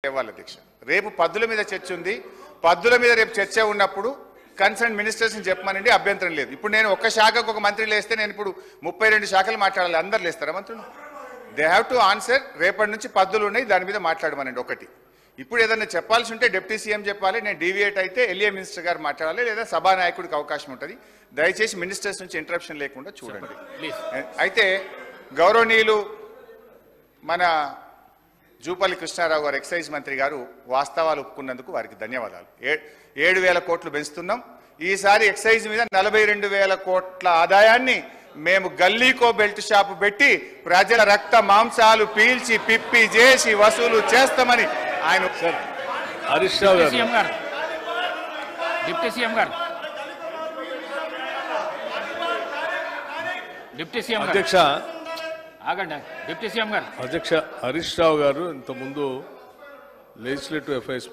ఇవ్వాలి అధ్యక్ష. రేపు పద్దుల మీద చర్చ ఉంది. పద్దుల మీద రేపు చర్చ ఉన్నప్పుడు కన్సర్న్ మినిస్టర్స్ని చెప్పమనండి, అభ్యంతరం లేదు. ఇప్పుడు నేను ఒక్క శాఖకు ఒక మంత్రి లేస్తే నేను ఇప్పుడు 32 శాఖలు మాట్లాడాలి. అందరు లేస్తారా మంత్రులు? They have to answer. రేపటి నుంచి పద్దులు ఉన్నాయి, దాని మీద మాట్లాడమనండి. ఒకటి ఇప్పుడు ఏదన్నా చెప్పాల్సి ఉంటే డిప్యూటీ సీఎం చెప్పాలి. నేను డీవియేట్ అయితే ఎల్ఏ మినిస్టర్ గారు మాట్లాడాలి, లేదా సభానాయకుడికి అవకాశం ఉంటుంది. దయచేసి మినిస్టర్స్ నుంచి ఇంటరప్షన్ లేకుండా చూడండి. అయితే గౌరవనీయులు మన జూపల్లి కృష్ణారావు గారు ఎక్సైజ్ మంత్రి గారు వాస్తవాలు ఒప్పుకున్నందుకు వారికి ధన్యవాదాలు. 7,000 కోట్లు పెంచుతున్నాం. ఈసారి ఎక్సైజ్ మీద 42,000 కోట్ల ఆదాయాన్ని మేము గల్లీకో బెల్ట్ షాపు పెట్టి ప్రజల రక్త మాంసాలు పీల్చి పిప్పి చేసి వసూలు చేస్తామని ఆయన హరీష్ రావు గారు డిప్యూటీ సీఎం గారు అధ్యక్ష ఆగండి. డిప్యూటీ సీఎం గారు అధ్యక్ష హరీష్ రావు గారు ఇంతకుముందు లెజిస్లేటివ్ అఫైర్స్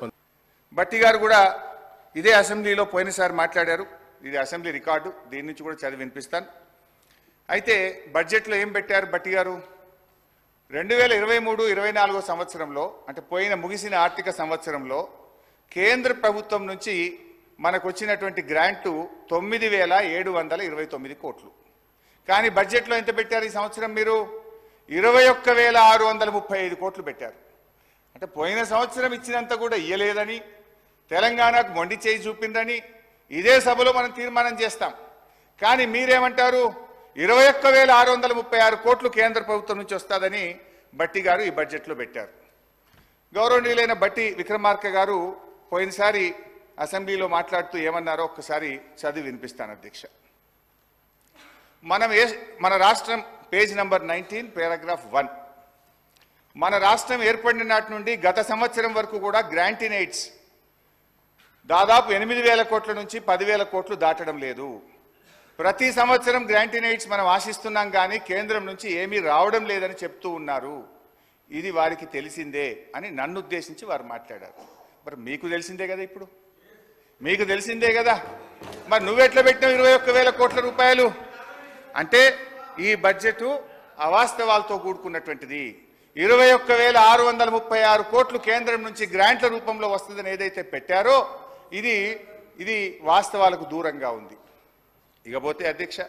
బట్టి గారు కూడా ఇదే అసెంబ్లీలో పోయినసారి మాట్లాడారు. ఇది అసెంబ్లీ రికార్డు, దీని నుంచి కూడా చదివి వినిపిస్తాను. అయితే బడ్జెట్లో ఏం పెట్టారు బట్టి గారు? 2023-24 సంవత్సరంలో, అంటే ముగిసిన ఆర్థిక సంవత్సరంలో కేంద్ర ప్రభుత్వం నుంచి మనకు వచ్చినటువంటి గ్రాంటు 9,729 కోట్లు. కానీ బడ్జెట్లో ఎంత పెట్టారు ఈ సంవత్సరం? మీరు 21,635 కోట్లు పెట్టారు. అంటే పోయిన సంవత్సరం ఇచ్చినంత కూడా ఇయ్యలేదని, తెలంగాణకు మొండి చేయి చూపిందని ఇదే సభలో మనం తీర్మానం చేస్తాం. కానీ మీరేమంటారు? 21,636 కోట్లు కేంద్ర ప్రభుత్వం నుంచి వస్తుందని బట్టి గారు ఈ బడ్జెట్లో పెట్టారు. గౌరవనీయులైన బట్టి విక్రమార్క గారు పోయినసారి అసెంబ్లీలో మాట్లాడుతూ ఏమన్నారో ఒక్కసారి చదివి వినిపిస్తాను అధ్యక్ష. మన రాష్ట్రం పేజ్ నంబర్ 19 పారాగ్రాఫ్ 1. మన రాష్ట్రం ఏర్పడిన నాటి నుండి గత సంవత్సరం వరకు కూడా గ్రాంట్ ఇన్ ఎయిడ్స్ దాదాపు 8,000 కోట్ల నుంచి 10,000 కోట్లు దాటడం లేదు. ప్రతి సంవత్సరం గ్రాంట్ ఇన్ ఎయిడ్స్ మనం ఆశిస్తున్నాం, కానీ కేంద్రం నుంచి ఏమీ రావడం లేదని చెప్తూ ఉన్నారు. ఇది వారికి తెలిసిందే అని నన్ను ఉద్దేశించి వారు మాట్లాడారు. మరి మీకు తెలిసిందే కదా, ఇప్పుడు మీకు తెలిసిందే కదా. మరి నువ్వెట్లా పెట్టినావు 21,000 కోట్ల రూపాయలు? అంటే ఈ బడ్జెట్ అవాస్తవాలతో కూడుకున్నటువంటిది. 21,636 కోట్లు కేంద్రం నుంచి గ్రాంట్ల రూపంలో వస్తుందని ఏదైతే పెట్టారో ఇది వాస్తవాలకు దూరంగా ఉంది. ఇకపోతే అధ్యక్ష,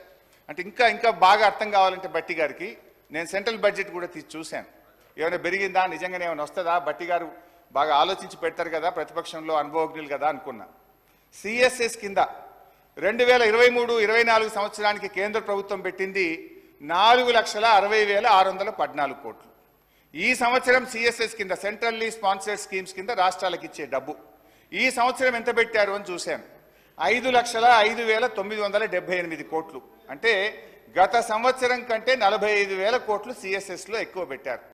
అంటే ఇంకా బాగా అర్థం కావాలంటే బట్టి గారికి నేను సెంట్రల్ బడ్జెట్ కూడా తీసి చూశాను. ఏమైనా పెరిగిందా, నిజంగానే ఏమైనా వస్తుందా? బట్టి గారు బాగా ఆలోచించి పెడతారు కదా, ప్రతిపక్షంలో అనుభవజ్ఞులు కదా అనుకున్నా. సిఎస్ఎస్ కింద 2023-24 సంవత్సరానికి కేంద్ర ప్రభుత్వం పెట్టింది 4,60,614 కోట్లు. ఈ సంవత్సరం సిఎస్ఎస్ కింద సెంట్రల్లీ స్పాన్సర్డ్ స్కీమ్స్ కింద రాష్ట్రాలకు ఇచ్చే డబ్బు ఈ సంవత్సరం ఎంత పెట్టారు అని చూశాను. 5,05,978 కోట్లు. అంటే గత సంవత్సరం కంటే 45,000 కోట్లు సిఎస్ఎస్లో ఎక్కువ పెట్టారు.